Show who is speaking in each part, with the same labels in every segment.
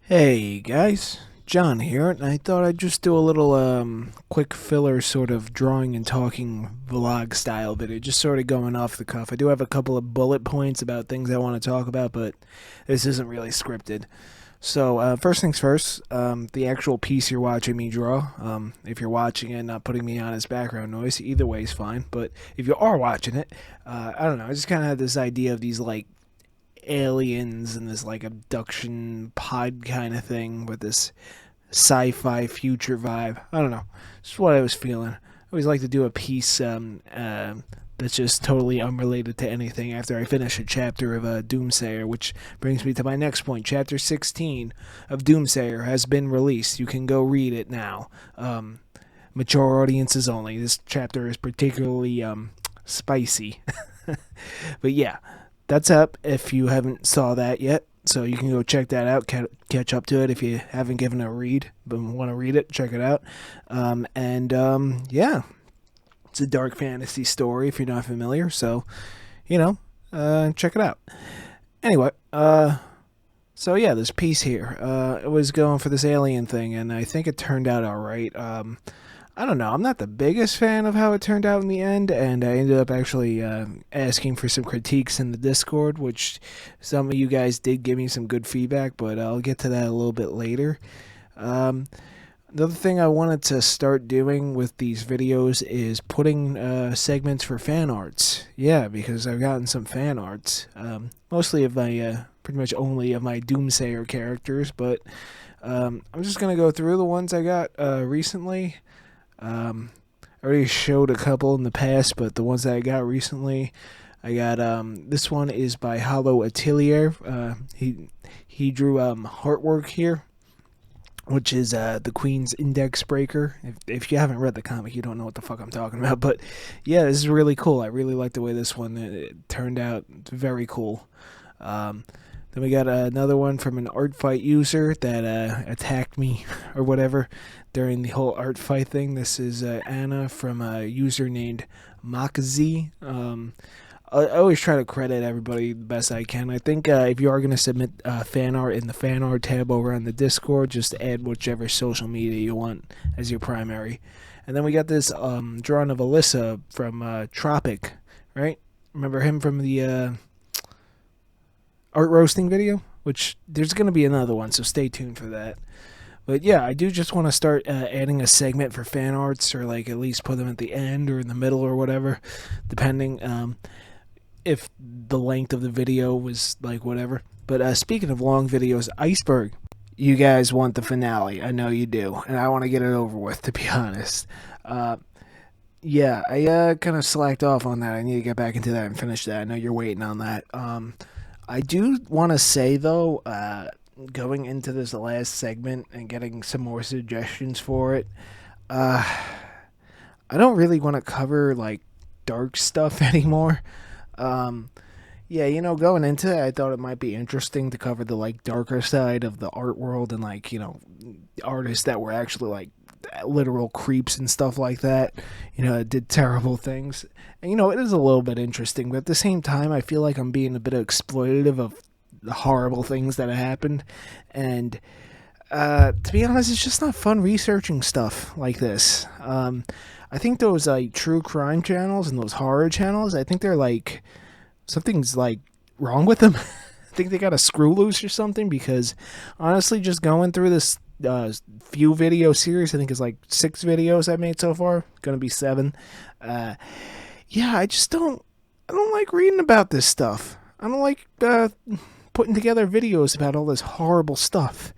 Speaker 1: Hey guys, John here, and I thought I'd just do a little quick filler sort of drawing and talking vlog style video, just sort of going off the cuff. I do have a couple of bullet points about things I want to talk about, but this isn't really scripted. So first things first, the actual piece you're watching me draw. If you're watching it, not putting me on as background noise, either way is fine. But if you are watching it, I don't know. I just kind of had this idea of these like aliens and this like abduction pod kind of thing with this sci-fi future vibe. I don't know. It's what I was feeling. I always like to do a piece that's just totally unrelated to anything after I finish a chapter of Doomsayer, which brings me to my next point. Chapter 16 of Doomsayer has been released. You can go read it now. Mature audiences only. This chapter is particularly spicy. But yeah, that's up if you haven't saw that yet. So you can go check that out, catch up to it if you haven't given it a read, but want to read it, check it out. Yeah, it's a dark fantasy story if you're not familiar. So, check it out. Anyway, so yeah, this piece here, it was going for this alien thing, and I think it turned out all right. I don't know. I'm not the biggest fan of how it turned out in the end, and I ended up actually asking for some critiques in the Discord, which some of you guys did give me some good feedback, but I'll get to that a little bit later. Um, Another thing I wanted to start doing with these videos is putting segments for fan arts. Yeah, because I've gotten some fan arts, mostly of my, pretty much only of my Doomsayer characters, but I'm just going to go through the ones I got recently. I already showed a couple in the past, but the ones that I got recently, I got this one is by Hollow Atelier. He drew Heartwork here, which is the Queen's Index Breaker. If you haven't read the comic, you don't know what the fuck I'm talking about. But yeah, this is really cool. I really like the way this one it turned out. It's very cool. Then we got another one from an art fight user that attacked me or whatever during the whole art fight thing. This is Anna from a user named Makazi. I always try to credit everybody the best I can. I think if you are going to submit fan art in the fan art tab over on the Discord, just add whichever social media you want as your primary. And then we got this drawing of Alyssa from Tropic, right? Remember him from the art roasting video, which there's going to be another one, so stay tuned for that. But yeah, I do just want to start adding a segment for fan arts, or like at least put them at the end or in the middle or whatever, depending if the length of the video was like whatever. But speaking of long videos, Iceberg, you guys want the finale. I know you do, and I want to get it over with, to be honest. Uh, yeah, I kind of slacked off on that. I need to get back into that and finish that. I know you're waiting on that. I do want to say though, going into this last segment and getting some more suggestions for it, uh, I don't really want to cover like dark stuff anymore. Um, yeah, going into it, I thought it might be interesting to cover the like darker side of the art world and like artists that were actually like literal creeps and stuff like that. That did terrible things, and it is a little bit interesting, but at the same time, I feel like I'm being a bit exploitative of the horrible things that have happened, and to be honest, it's just not fun researching stuff like this. I think those like true crime channels and those horror channels, I think they're like something's like wrong with them. I think they got a screw loose or something, because honestly, just going through this few video series, I think it's like 6 videos I've made so far, gonna be 7. Yeah, I don't like reading about this stuff. I don't like putting together videos about all this horrible stuff.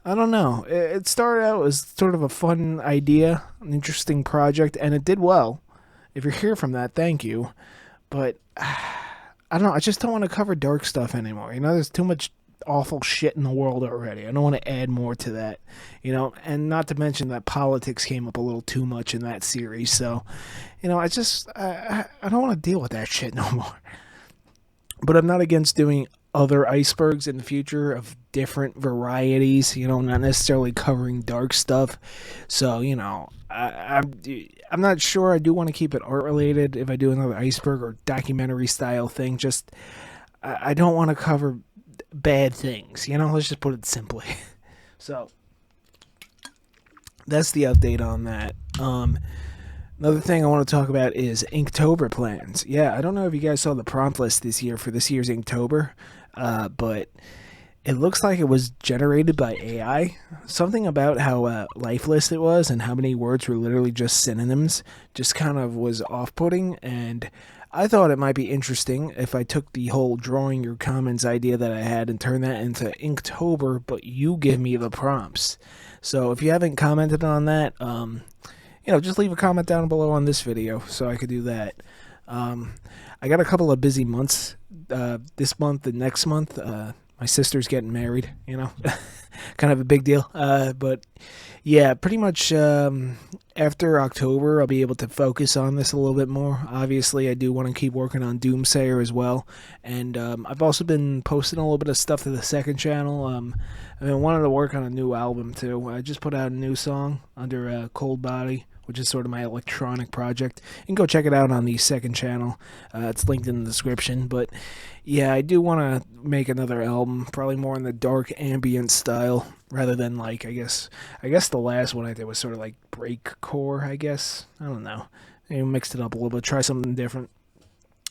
Speaker 1: I don't know. It started out as sort of a fun idea, an interesting project, and it did well. If you're here from that, thank you. But I don't know. I just don't want to cover dark stuff anymore. There's too much awful shit in the world already. I don't want to add more to that. And not to mention that politics came up a little too much in that series. So, I don't want to deal with that shit no more. But I'm not against doing other icebergs in the future of different varieties, not necessarily covering dark stuff. So, I'm not sure. I do want to keep it art related if I do another iceberg or documentary style thing. Just, I don't want to cover bad things, let's just put it simply. So that's the update on that. Another thing I want to talk about is Inktober plans. Yeah, I don't know if you guys saw the prompt list this year for this year's Inktober, but it looks like it was generated by AI. Something about how lifeless it was and how many words were literally just synonyms just kind of was off putting. And I thought it might be interesting if I took the whole drawing your comments idea that I had and turned that into Inktober, but you give me the prompts. So if you haven't commented on that, just leave a comment down below on this video so I could do that. I got a couple of busy months this month and next month. My sister's getting married, kind of a big deal. But yeah, pretty much after October, I'll be able to focus on this a little bit more. Obviously, I do want to keep working on Doomsayer as well. And I've also been posting a little bit of stuff to the second channel. I wanted to work on a new album too. I just put out a new song under Cold Body, which is sort of my electronic project. You can go check it out on the second channel. It's linked in the description. But yeah, I do want to make another album, probably more in the dark ambient style, rather than like I guess the last one I did was sort of like breakcore. I guess I don't know. Maybe mixed it up a little bit, try something different.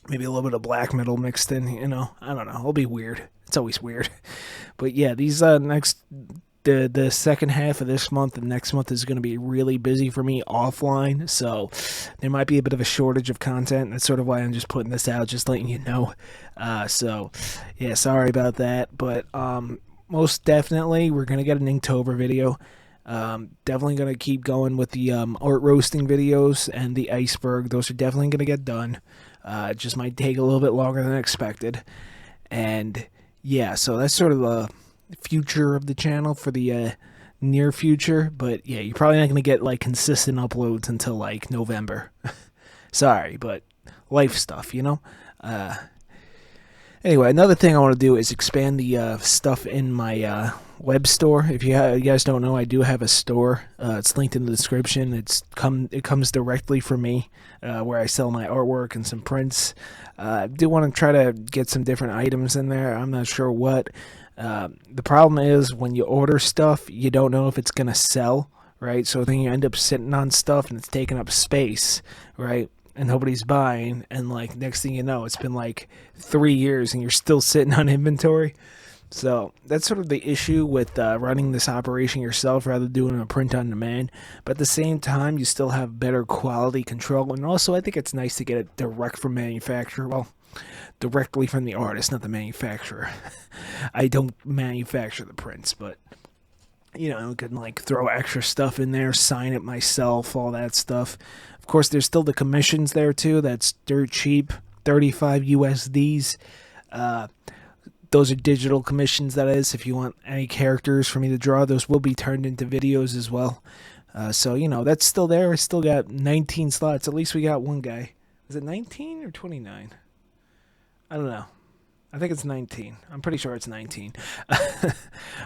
Speaker 1: Maybe a little bit of black metal mixed in. I don't know. It'll be weird. It's always weird. But yeah, these the second half of this month and next month is going to be really busy for me offline, so there might be a bit of a shortage of content. That's sort of why I'm just putting this out, just letting you know. So yeah, sorry about that, but most definitely we're going to get an Inktober video. Definitely going to keep going with the art roasting videos and the iceberg. Those are definitely going to get done. It just might take a little bit longer than expected. And yeah, so that's sort of the future of the channel for the near future. But yeah, you're probably not going to get like consistent uploads until like November. Sorry, but life stuff, Anyway, another thing I want to do is expand the stuff in my web store. If you guys don't know, I do have a store. It's linked in the description. It comes directly from me, where I sell my artwork and some prints. I do want to try to get some different items in there. I'm not sure what. The problem is when you order stuff, you don't know if it's gonna sell, right? So then you end up sitting on stuff and it's taking up space, right? And nobody's buying, and like next thing you know, it's been like 3 years and you're still sitting on inventory. So that's sort of the issue with running this operation yourself rather than doing a print on demand. But at the same time, you still have better quality control, and also I think it's nice to get it direct from manufacturer. Well, directly from the artist, not the manufacturer. I don't manufacture the prints, but I can like throw extra stuff in there, sign it myself, all that stuff. Of course, there's still the commissions there too. That's dirt cheap, 35 USDs. Those are digital commissions, that is. If you want any characters for me to draw, those will be turned into videos as well. So, that's still there. I still got 19 slots. At least we got one guy. Is it 19 or 29? I don't know. I think it's 19. I'm pretty sure it's 19. I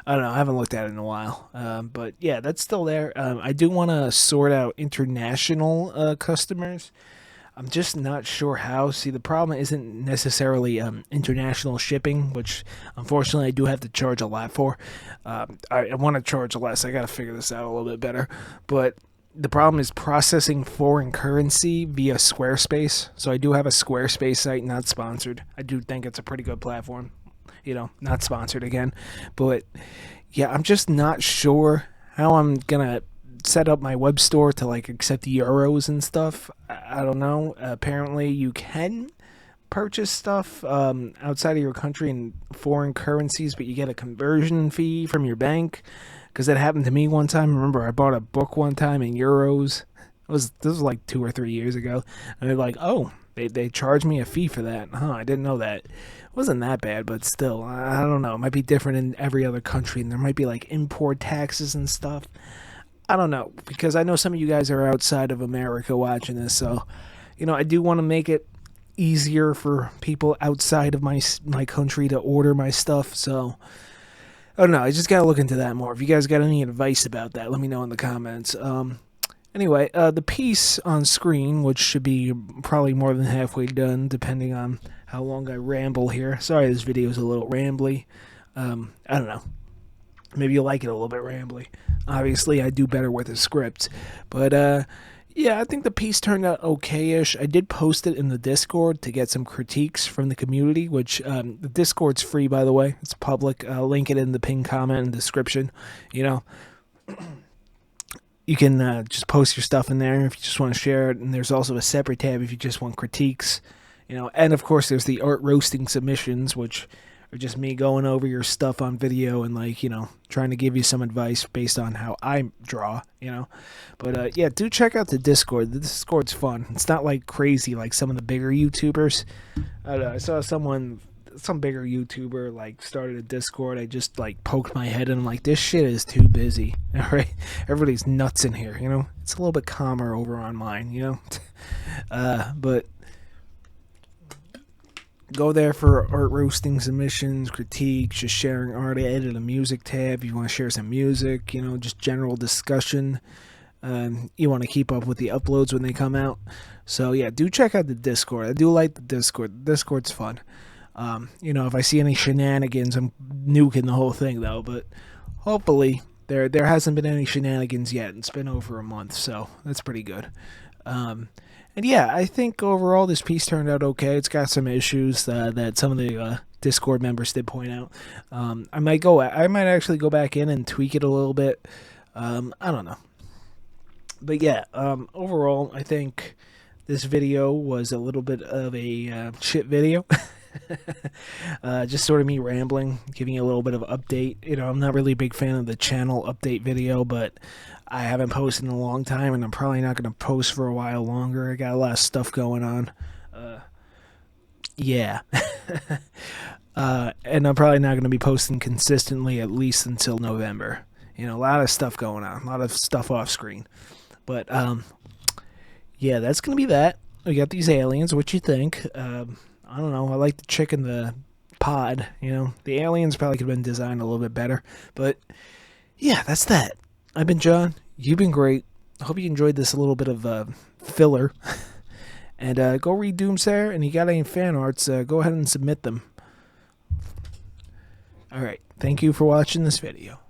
Speaker 1: don't know. I haven't looked at it in a while. But yeah, that's still there. I do want to sort out international customers. I'm just not sure how. See, the problem isn't necessarily international shipping, which unfortunately I do have to charge a lot for. I want to charge less. I got to figure this out a little bit better. But the problem is processing foreign currency via Squarespace. So I do have a Squarespace site, not sponsored. I do think it's a pretty good platform. Not sponsored again. But yeah, I'm just not sure how I'm going to set up my web store to like accept euros and stuff. I don't know. Apparently you can purchase stuff outside of your country in foreign currencies, but you get a conversion fee from your bank. Because that happened to me one time. Remember, I bought a book one time in euros. This was like 2 or 3 years ago. And they're like, oh, they charged me a fee for that. I didn't know that. It wasn't that bad, but still, I don't know. It might be different in every other country, and there might be like import taxes and stuff. I don't know, because I know some of you guys are outside of America watching this, so, I do want to make it easier for people outside of my country to order my stuff, so I don't know. I just got to look into that more. If you guys got any advice about that, let me know in the comments. Anyway, the piece on screen, which should be probably more than halfway done, depending on how long I ramble here. Sorry, this video is a little rambly. I don't know. Maybe you'll like it a little bit rambly. Obviously, I do better with a script. But, yeah, I think the piece turned out okay-ish. I did post it in the Discord to get some critiques from the community, which, the Discord's free, by the way. It's public. I'll link it in the pinned comment and description. You know, you can just post your stuff in there if you just want to share it. And there's also a separate tab if you just want critiques. You know, and of course there's the art roasting submissions, which are just me going over your stuff on video and, like, you know, trying to give you some advice based on how I draw, you know. But yeah, do check out the Discord. The Discord's fun. It's not like crazy like some of the bigger YouTubers. I don't know, I saw some bigger YouTuber like started a Discord. I just like poked my head in. I'm like, this shit is too busy. All right, everybody's nuts in here. You know, it's a little bit calmer over on mine. You know, but go there for art roasting submissions, critiques, just sharing art. I added a music tab. You want to share some music, you know, just general discussion. You want to keep up with the uploads when they come out. So yeah, do check out the Discord. I do like the Discord. The Discord's fun. You know, if I see any shenanigans, I'm nuking the whole thing though. But hopefully there hasn't been any shenanigans yet. It's been over a month, so that's pretty good. And yeah, I think overall this piece turned out okay. It's got some issues that some of the Discord members did point out. I might actually go back in and tweak it a little bit. I don't know. But yeah, overall, I think this video was a little bit of a shit video. Just sort of me rambling, giving you a little bit of update. You know, I'm not really a big fan of the channel update video, but I haven't posted in a long time, and I'm probably not going to post for a while longer. I got a lot of stuff going on. Yeah. And I'm probably not going to be posting consistently at least until November. You know, a lot of stuff going on, a lot of stuff off screen. But, yeah, that's going to be that. We got these aliens. What you think? I don't know. I like the chick in the pod. You know, the aliens probably could have been designed a little bit better. But, yeah, that's that. I've been John. You've been great. I hope you enjoyed this little bit of filler. And go read Doomsayer. And you got any fan arts, go ahead and submit them. All right. Thank you for watching this video.